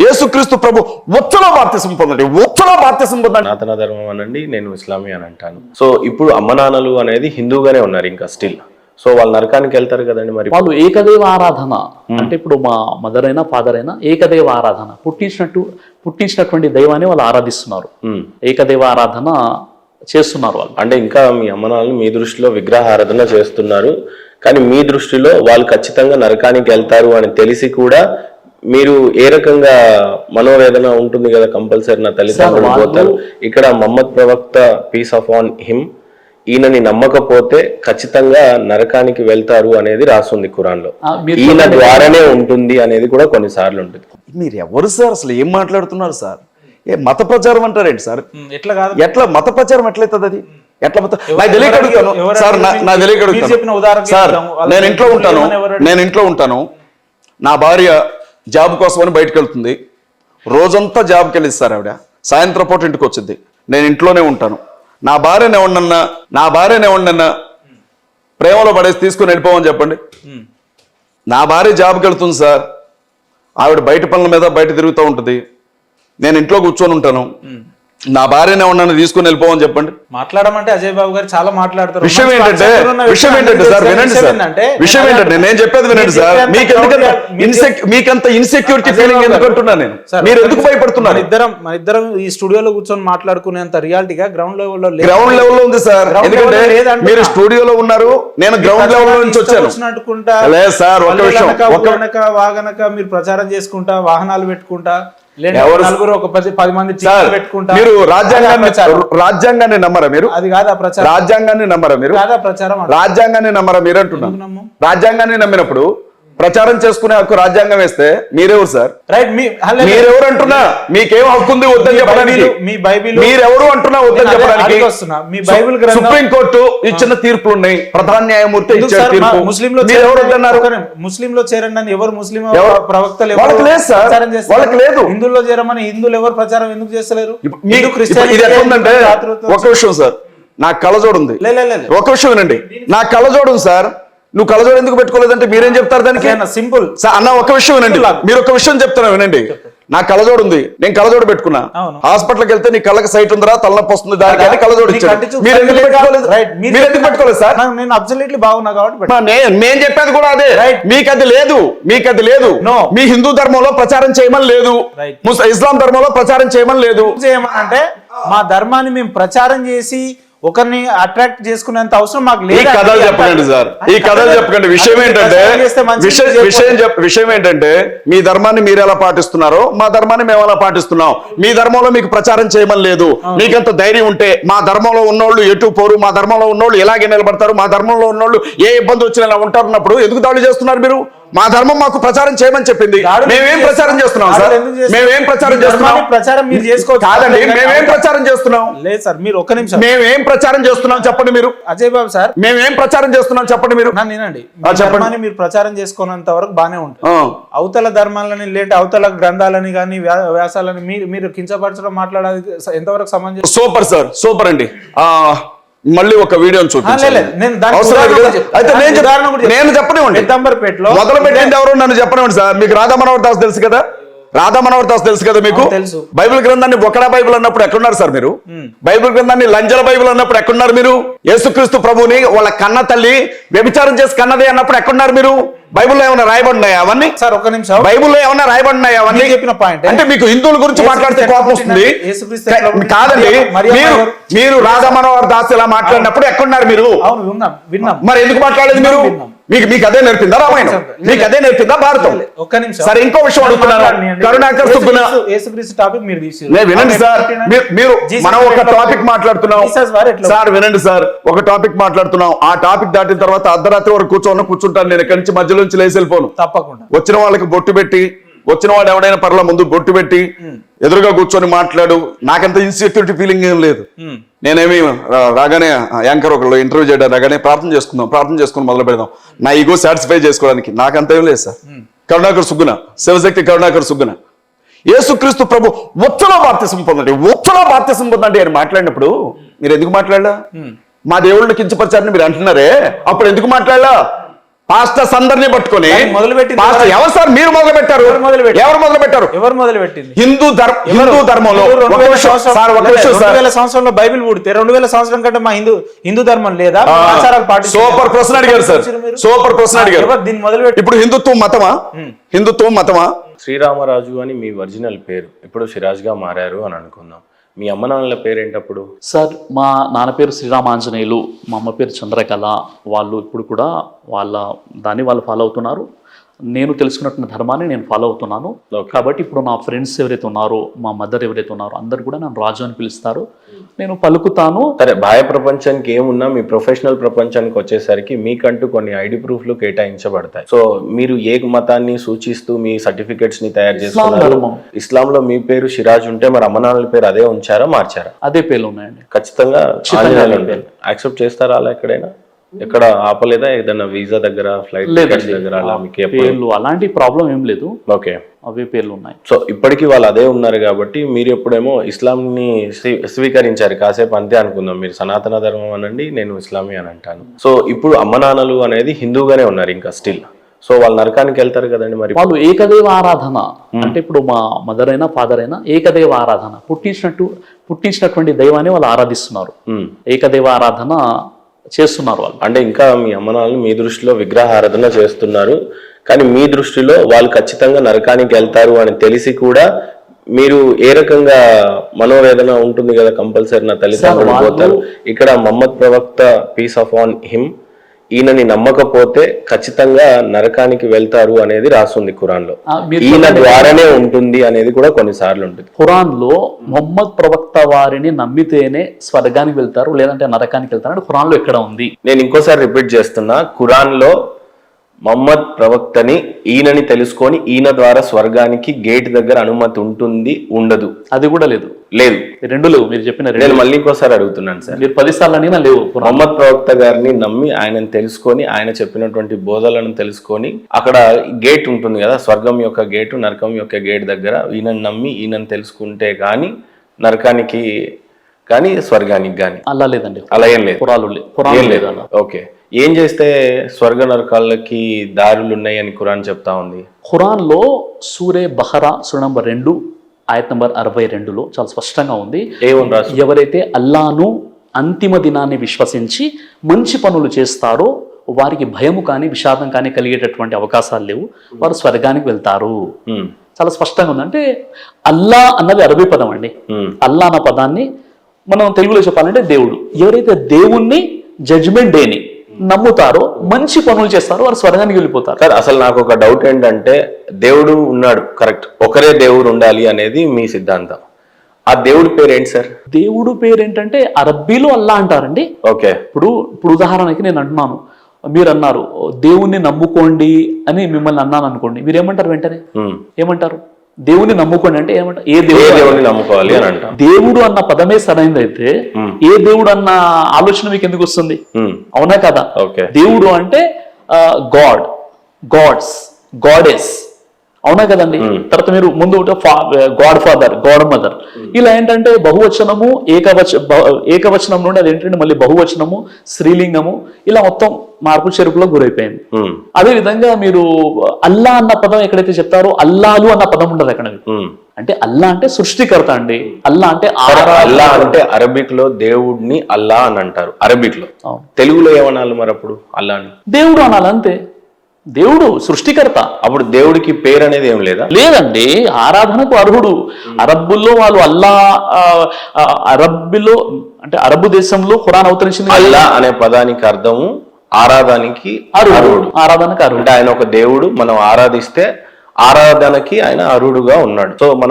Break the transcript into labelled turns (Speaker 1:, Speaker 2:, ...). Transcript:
Speaker 1: యేసుక్రీస్తు ప్రభు ఉచ్చలో బాప్తిసం పొందండి, ఉచ్చలో బాప్తిసం పొందండి.
Speaker 2: సనాతన ధర్మం అనండి, నేను ఇస్లామీ అని అంటాను. సో ఇప్పుడు అమ్మ నాన్నలు అనేది హిందూగానే ఉన్నారు ఇంకా స్టిల్. సో వాళ్ళు నరకానికి వెళ్తారు కదండి. మరి
Speaker 3: వాళ్ళు ఏకదేవ ఆరాధన అంటే ఇప్పుడు మా మదర్ అయినా ఫాదర్ అయినా ఏకదేవ ఆరాధన పుట్టించినటువంటి దైవాన్ని వాళ్ళు ఆరాధిస్తున్నారు. ఏకదేవ ఆరాధన చేస్తున్నారు వాళ్ళు.
Speaker 2: అంటే ఇంకా మీ అమ్మ నాన్నలు మీ దృష్టిలో విగ్రహారాధన చేస్తున్నారు, కానీ మీ దృష్టిలో వాళ్ళు ఖచ్చితంగా నరకానికి వెళ్తారు అని తెలిసి కూడా మీరు ఏ రకంగా మనోవేదన ఉంటుంది కదా, కంపల్సరీ నా తల్లిదండ్రులు పోతారు. ఇక్కడ మహమ్మద్ ప్రవక్త పీస్ ఆఫ్ ఆన్ హిమ్ ఈయనని నమ్మకపోతే ఖచ్చితంగా నరకానికి వెళ్తారు అనేది రాస్తుంది ఖురాన్ లో. ఈయన ద్వారానే ఉంటుంది అనేది కూడా కొన్నిసార్లు ఉంటుంది.
Speaker 1: మీరు ఎవరు సార్, అసలు ఏం మాట్లాడుతున్నారు సార్? ఏ మత ప్రచారం అంటారేంటి సార్?
Speaker 4: ఎట్లా కాదు,
Speaker 1: ఎట్లా మత ప్రచారం ఎట్లయితుంది? అది ఎట్లా నాకు తెలియక అడుగుతాను సార్, నాకు తెలియక అడుగుతాను సార్. నేను ఇంట్లో ఉంటాను, నా భార్య జాబ్ కోసమని బయటకు వెళ్తుంది, రోజంతా జాబ్కి వెళ్ళింది సార్ ఆవిడ, సాయంత్రం పూట ఇంటికి వచ్చింది, నేను ఇంట్లోనే ఉంటాను. నా భార్యనే ఉండన్నా ప్రేమలో పడేసి తీసుకుని వెళ్ళిపోమని చెప్పండి. నా భార్య జాబ్కి వెళ్తుంది సార్, ఆవిడ బయట పనుల మీద బయట తిరుగుతూ ఉంటుంది, నేను ఇంట్లో కూర్చొని ఉంటాను, నా భార్యనే ఉన్నాను తీసుకుని వెళ్ళిపోవని చెప్పండి.
Speaker 4: మాట్లాడమంటే అజయ్ బాబు గారు చాలా మాట్లాడతారు.
Speaker 1: విషయం ఏంటంటే సార్ వినండి సార్, విషయం ఏంటంటే నేను చెప్పేది వినండి సార్. మీకంత ఇన్సెక్యూరిటీ ఫీలింగ్ ఎందుకు అంటున్నా నేను? మీరు ఎందుకు భయపడుతున్నారు?
Speaker 4: మన ఇద్దరం ఈ స్టూడియోలో కూర్చొని మాట్లాడుకునేంత రియాలిటీగా గ్రౌండ్ లెవెల్లో
Speaker 1: ఉంది సార్. ఎందుకంటే మీరు స్టూడియోలో ఉన్నారు, నేను గ్రౌండ్ లెవెల్ నుంచి వచ్చాను. లేదు సార్,
Speaker 4: వాగనక మీరు ప్రచారం చేసుకుంటా, వాహనాలు పెట్టుకుంటా,
Speaker 1: మీరు రాజ్యాంగాన్ని నమ్మరా? మీరు
Speaker 4: అది కాదా ప్రచారం?
Speaker 1: రాజ్యాంగాన్ని నమ్మరా మీరు? రాజ్యాంగాన్ని నమ్మరా మీరు అంటున్నా? రాజ్యాంగాన్ని నమ్మినప్పుడు ప్రచారం చేసుకునే హక్కు రాజ్యాంగం వేస్తే మీరెవరు సార్?
Speaker 4: రైట్,
Speaker 1: మీరెవరు అంటున్నా? మీకేం హక్కు ఉంది వద్దని చెప్పడానికి? మీరెవరు అంటున్నా వద్దని చెప్పడానికి? సుప్రీంకోర్టు ఇచ్చిన తీర్పులు ఉన్నాయి, ప్రధాన న్యాయమూర్తి ఇచ్చిన తీర్పు.
Speaker 4: ముస్లింలో చేరండి అని ఎవరు ముస్లిం ప్రవక్తలు
Speaker 1: వాళ్ళకి లేదు సార్, వాళ్ళకి లేదు.
Speaker 4: హిందువుల్లో చేరమని హిందువులు ఎవరు ప్రచారం ఎందుకు చేస్తలేరు?
Speaker 1: ఇది ఎట్లుందంటే, ఒక విషయం సార్, నాకు కళ్ళజోడు ఉంది. ఒక విషయం వినండి, నాకు కళ్ళజోడు ఉంది సార్, నువ్వు కళ్ళజోడు ఎందుకు పెట్టుకోలేదంటే మీరేం చెప్తారు దానికి?
Speaker 4: సింపుల్
Speaker 1: అన్న, ఒక విషయం వినండి, మీరు ఒక విషయం చెప్తున్నా వినండి. నాకు కళ్ళజోడు ఉంది, నేను కళ్ళజోడు పెట్టుకున్నా, హాస్పిటల్కి వెళ్తే నీ కళ్ళకి సైట్ ఉందిరా, తలనొప్పి వస్తుంది, దానికి కళ్ళజోడు ఇచ్చాడు. మీరు ఎందుకు పెట్టుకోలేదు? మీరు ఎందుకు పెట్టుకోలేదు సార్?
Speaker 4: నేను అబ్సల్యూట్లీ బాగున్నా కాబట్టి
Speaker 1: నేను చెప్పేది కూడా అదే. మీకు అది లేదు, మీకు అది లేదు. మీ హిందూ ధర్మంలో ప్రచారం చేయమని లేదు, ఇస్లాం ధర్మంలో ప్రచారం చేయమని లేదు.
Speaker 4: అంటే మా ధర్మాన్ని మేము ప్రచారం చేసి ఒకరిని అట్రాక్ట్ చేసుకునేంత అవసరం మాకు లేదు.
Speaker 1: ఈ కథలు చెప్పకండి సార్, ఈ కథలు చెప్పకండి. విషయం ఏంటంటే మీ ధర్మాన్ని మీరు ఎలా పాటిస్తున్నారో మా ధర్మాన్ని మేము ఎలా పాటిస్తున్నాం. మీ ధర్మంలో మీకు ప్రచారం చేయమని లేదు. మీకంత ధైర్యం ఉంటే మా ధర్మంలో ఉన్నోళ్ళు ఎటు పోరు, మా ధర్మంలో ఉన్నోళ్ళు ఎలాగే నిలబడతారు, మా ధర్మంలో ఉన్నోళ్ళు ఏ ఇబ్బంది వచ్చినా ఎలా ఉంటారున్నప్పుడు ఎందుకు దాడులు చేస్తున్నారు మీరు? మా ధర్మం మాకు ప్రచారం చేయమని చెప్పింది, మేమేం ప్రచారం చేస్తున్నాం సార్? మేమేం ప్రచారం చేస్తున్నాం?
Speaker 4: ప్రచారం మీరు చేసుకోవచ్చు
Speaker 1: కాదండి, మేమేం ప్రచారం చేస్తున్నాం?
Speaker 4: లేదు సార్, మీరు ఒక్క నిమిషం,
Speaker 1: మేమేం ప్రచారం చేస్తున్నాం చెప్పండి మీరు?
Speaker 4: అజయ్ బాబు సార్,
Speaker 1: మేమేం ప్రచారం చేస్తున్నాం చెప్పండి మీరు?
Speaker 4: నేనండి, ధర్మాన్ని మీరు ప్రచారం చేసుకున్నంత వరకు బానే ఉంటుంది. అవతల ధర్మాలని లేదంటే అవతల గ్రంథాలని కానీ వ్యాసాలని మీరు కించపరచడం మాట్లాడాలి ఎంతవరకు సమంజసం?
Speaker 1: సూపర్ సార్, సూపర్ అండి. మళ్ళీ ఒక వీడియోని చూపించాలి. నేను చెప్పనివ్వండి, మొదలు పెట్టింది ఎవరు నన్ను చెప్పనివ్వండి సార్. మీకు రాధా మనోహర్ దాస్ తెలుసు కదా? రాధా మనోహర్ దాస్ తెలుసు కదా మీకు? బైబిల్ గ్రంథాన్ని ఒకడా బైబిల్ అన్నప్పుడు ఎక్కడున్నారు సార్ మీరు? బైబిల్ గ్రంథాన్ని లంజల బైబిల్ అన్నప్పుడు ఎక్కడున్నారు మీరు? యేసుక్రీస్తు ప్రభుని వాళ్ళ కన్న తల్లి వ్యభిచారం చేసి కన్నది అన్నప్పుడు ఎక్కడున్నారు మీరు? బైబిల్లో ఏమైనా రాయబడినాయా అవన్నీ?
Speaker 4: సార్ ఒక నిమిషం,
Speaker 1: బైబిల్లో ఏమైనా రాయబడినాయా అవన్నీ?
Speaker 4: చెప్పిన పాయింట్ అంటే
Speaker 1: మీకు హిందువుల గురించి మాట్లాడితే కోపం వస్తుంది కాదండి. మీరు రాధా మనోహర్ దాస్ ఇలా మాట్లాడినప్పుడు ఎక్కడున్నారు మీరు? మరి ఎందుకు మాట్లాడలేదు మీరు? మీకు అదే నేర్పిందా రామాయణం? మీకు అదే నేర్పిందా భారతం?
Speaker 4: ఒక్క నిమిషం
Speaker 1: సరే, ఇంకో విషయం అడుగుతున్నాను. కరుణాకర్ సుబ్బున వినండి సార్, మీరు మనం ఒక టాపిక్ మాట్లాడుతున్నాం సార్, వినండి సార్, ఒక టాపిక్ మాట్లాడుతున్నాం. ఆ టాపిక్ దాటిన తర్వాత అర్ధరాత్రి వరకు కూర్చుంటాను నేను, ఇక్కడి నుంచి మధ్యలో నుంచి లేచి వెళ్ళిపోను.
Speaker 4: తప్పకుండా
Speaker 1: వచ్చిన వాళ్ళకి బొట్టు పెట్టి, వచ్చిన వాడు ఎవడైనా పర్ల ముందు బొట్టు పెట్టి ఎదురుగా కూర్చొని మాట్లాడు. నాకంత ఇన్సెక్యూరిటీ ఫీలింగ్ ఏం లేదు. నేనేమి రాగానే యాంకర్ ఒకళ్ళు ఇంటర్వ్యూ చేయడం రాగానే ప్రార్థన చేసుకుని మొదలు పెడదాం, నా ఈగో సాటిస్ఫై చేసుకోవడానికి. నాకంత ఏం లేదు సార్. కరుణాకర్ సుగ్గున, శివశక్తి కరుణాకర్ సుగ్గున, యేసుక్రీస్తు ప్రభు ఉచ్చలో బాప్తిసం పొందండి, ఉచ్చలో బాప్తిసం పొందండి అని మాట్లాడినప్పుడు మీరు ఎందుకు మాట్లాడలా? మా దేవుళ్ళని కించపరిచారని మీరు అంటున్నారే, అప్పుడు ఎందుకు మాట్లాడలా? పాస్టర్స్ అందరినీ పట్టుకొని
Speaker 4: దాన్ని మొదలుపెట్టింది
Speaker 1: పాస్టర్ ఎవరు సార్? మీరు మొదలు పెట్టారు.
Speaker 4: ఎవరు మొదలుపెట్టారు?
Speaker 1: ఎవరు మొదలు పెట్టారు? హిందూ ధర్మంలో
Speaker 4: 2000 సంవత్సరంలో బైబిల్ పుడితే 2000 సంవత్సరం కంటే మా హిందూ ధర్మం లేదా? ఆచారాలు పాటించారు.
Speaker 1: సూపర్ ప్రశ్న అడిగారు సార్, సూపర్ ప్రశ్న అడిగారు.
Speaker 4: దీన్ని మొదలుపెట్టి
Speaker 1: ఇప్పుడు హిందుత్వం మతమా?
Speaker 2: శ్రీరామరాజు అని మీ ఒరిజినల్ పేరు, ఇప్పుడు సిరాజ్ గా మారారు అని అనుకుందాం. మీ అమ్మ నాన్నల పేరేంటప్పుడు?
Speaker 3: సార్ మా నాన్న పేరు శ్రీరామాంజనేయులు, మా అమ్మ పేరు చంద్రకళ. వాళ్ళు ఇప్పుడు కూడా వాళ్ళు ఫాలో అవుతున్నారు. నేను తెలుసుకున్నటువంటి ధర్మాన్ని నేను ఫాలో అవుతున్నాను. కాబట్టి ఇప్పుడు నా ఫ్రెండ్స్ ఎవరైతే ఉన్నారో, మా మదర్ ఎవరైతే ఉన్నారో అందరు కూడా నన్ను రాజు అని పిలుస్తారు. నేను పలుకుతాను.
Speaker 2: సరే, బాహ్య ప్రపంచానికి ఏమున్నా మీ ప్రొఫెషనల్ ప్రపంచానికి వచ్చేసరికి మీకంటూ కొన్ని ఐడి ప్రూఫ్లు కేటాయించబడతాయి. సో మీరు ఏ మతాన్ని సూచిస్తూ మీ సర్టిఫికెట్స్ ని తయారు చేస్తున్నారు? ఇస్లాంలో మీ పేరు సిరాజ్ ఉంటే మరి అమ్మ నాన్నల పేరు అదే ఉంచారా, మార్చారా?
Speaker 3: అదే పేర్లు ఉన్నాయండి.
Speaker 2: ఖచ్చితంగా యాక్సెప్ట్ చేస్తారా? అలా ఎక్కడైనా ఎక్కడ ఆపలేదా? ఏదైనా వీసా దగ్గర, ఫ్లైట్ దగ్గర అలా మీకు
Speaker 3: పేర్లు అలాంటి ప్రాబ్లం ఏం లేదు.
Speaker 2: ఓకే,
Speaker 3: అవే పేర్లు ఉన్నాయి.
Speaker 2: సో ఇప్పటికీ వాళ్ళు అదే ఉన్నారు కాబట్టి మీరు ఎప్పుడేమో ఇస్లాంని స్వీకరించారు. కాసేపు అంతే అనుకుందాం, మీరు సనాతన ధర్మం అనండి, నేను ఇస్లామీ అని అంటాను. సో ఇప్పుడు అమ్మ నాన్నలు అనేది హిందూగానే ఉన్నారు ఇంకా స్టిల్. సో వాళ్ళు నరకానికి వెళ్తారు కదండి. మరి
Speaker 3: వాళ్ళు ఏకదేవ ఆరాధన అంటే ఇప్పుడు మా మదర్ అయినా ఫాదర్ అయినా ఏకదేవ ఆరాధన, పుట్టించినటువంటి దైవాన్ని వాళ్ళు ఆరాధిస్తున్నారు. ఏకదేవ ఆరాధన చేస్తున్నారు వాళ్ళు.
Speaker 2: అంటే ఇంకా మీ అమ్మ నాన్నలు మీ దృష్టిలో విగ్రహారాధన చేస్తున్నారు, కానీ మీ దృష్టిలో వాళ్ళు ఖచ్చితంగా నరకానికి వెళ్తారు అని తెలిసి కూడా మీరు ఏ రకంగా మనోవేదన ఉంటుంది కదా, కంపల్సరీ నా తల్లిదండ్రులు పోతారు. ఇక్కడ మహమ్మద్ ప్రవక్త పీస్ ఆఫ్ ఆన్ హిమ్, ఈయనని నమ్మకపోతే ఖచ్చితంగా నరకానికి వెళ్తారు అనేది రాస్తుంది ఖురాన్ లో. ఈయన ద్వారానే ఉంటుంది అనేది కూడా కొన్నిసార్లు ఉంటుంది.
Speaker 3: ఖురాన్ లో మొహమ్మద్ ప్రవక్త వారిని నమ్మితేనే స్వర్గానికి వెళ్తారు, లేదంటే నరకానికి వెళ్తారు అని ఖురాన్ లో ఎక్కడ ఉంది?
Speaker 2: నేను ఇంకోసారి రిపీట్ చేస్తున్నా, ఖురాన్ లో మహమ్మద్ ప్రవక్తని ఈయనని తెలుసుకొని ఈయన ద్వారా స్వర్గానికి గేట్ దగ్గర అనుమతి ఉంటుంది, ఉండదు?
Speaker 3: అది కూడా లేదు.
Speaker 2: రెండు
Speaker 3: లేవు. మీరు చెప్పిన
Speaker 2: నేను మళ్ళీ ఇంకోసారి అడుగుతున్నాను సార్,
Speaker 3: మీరు 10 సార్లు అడిగినా లేవు.
Speaker 2: మహమ్మద్ ప్రవక్త గారిని నమ్మి ఆయనను తెలుసుకొని ఆయన చెప్పినటువంటి బోధలను తెలుసుకొని అక్కడ గేట్ ఉంటుంది కదా, స్వర్గం యొక్క గేటు, నరకం యొక్క గేట్ దగ్గర ఈయనను నమ్మి ఈయనను తెలుసుకుంటే గాని నరకానికి కానీ స్వర్గానికి గాని
Speaker 3: అలా లేదండి.
Speaker 2: అలా ఏం లేదు.
Speaker 3: ఖురాన్ లేదు.
Speaker 2: ఓకే, ఏం చేస్తే స్వర్గ నరకాలకి దారులు ఉన్నాయి అని ఖురాన్ చెప్తా ఉంది?
Speaker 3: ఖురాన్ లో సూరే బహరా సూర నంబర్ 2 ఆయత్ నంబర్ 62లో చాలా స్పష్టంగా ఉంది. ఎవరైతే అల్లాను అంతిమ దినాన్ని విశ్వసించి మంచి పనులు చేస్తారో వారికి భయము కానీ విషాదం కానీ కలిగేటటువంటి అవకాశాలు లేవు, వారు స్వర్గానికి వెళ్తారు. చాలా స్పష్టంగా ఉంది. అంటే అల్లా అన్నది అరబీ పదం అండి. అల్లా అన్న పదాన్ని మనం తెలుగులో చెప్పాలంటే దేవుడు. ఎవరైతే దేవుణ్ణి జడ్జిమెంట్ డేని నమ్ముతారో, మంచి పనులు చేస్తారో వారు స్వర్గానికి వెళ్ళిపోతారు.
Speaker 2: సార్ అసలు నాకు ఒక డౌట్ ఏంటంటే, దేవుడు ఉన్నాడు కరెక్ట్, ఒకరే దేవుడు ఉండాలి అనేది మీ సిద్ధాంతం. ఆ దేవుడి పేరు ఏంటి సార్?
Speaker 3: దేవుడు పేరు ఏంటంటే అరబ్బీలో అల్లా అంటారండి.
Speaker 2: ఓకే,
Speaker 3: ఇప్పుడు ఉదాహరణకి నేను అంటున్నాను, మీరు అన్నారు దేవుణ్ణి నమ్ముకోండి అని మిమ్మల్ని అన్నాను అనుకోండి, మీరు ఏమంటారు? వెంటనే ఏమంటారు? దేవుని నమ్ముకోండి అంటే ఏమంటారు? ఏ దేవుడిని నమ్ముకోవాలి అని అంటారు. దేవుడు అన్న పదమే సరైనదైతే ఏ దేవుడు అన్న ఆలోచన మీకు ఎందుకు వస్తుంది? అవునా కదా? దేవుడు అంటే గాడ్, గాడ్స్, గాడెస్, అవునా కదండి? తర్వాత మీరు ముందు గాడ్ ఫాదర్, గాడ్ మదర్, ఇలా ఏంటంటే బహువచనము ఏకవచనం నుండి అది ఏంటంటే మళ్ళీ బహువచనము, స్త్రీలింగము, ఇలా మొత్తం మార్పు చెరుపులో గురైపోయింది. అదే విధంగా మీరు అల్లా అన్న పదం ఎక్కడైతే చెప్తారో అల్లాలు అన్న పదం ఉండదు అక్కడ. అంటే అల్లా అంటే సృష్టికర్త అండి. అల్లా అంటే
Speaker 2: అల్లా అంటే అరబిక్ లో దేవుడిని అల్లా అని అంటారు, అరబిక్ లో. తెలుగులో ఏమనాలి మరి అప్పుడు? అల్లాని దేవుడు
Speaker 3: అనాలి అంతే. దేవుడు సృష్టికర్త.
Speaker 2: అప్పుడు దేవుడికి పేరు అనేది ఏం లేదా?
Speaker 3: లేదండి, ఆరాధనకు అర్హుడు. అరబ్బుల్లో వాళ్ళు అల్లా, అరబ్బులో అంటే అరబ్బు దేశంలో ఖురాన్ అవతరించింది.
Speaker 2: అల్లా అనే పదానికి అర్థము ఆరాధనకి అర్హుడు.
Speaker 3: ఆరాధనకు అర్హుడు
Speaker 2: అంటే ఆయన ఒక దేవుడు, మనం ఆరాధిస్తే ఆరాధనకి ఆయన అర్హుడుగా ఉన్నాడు. సో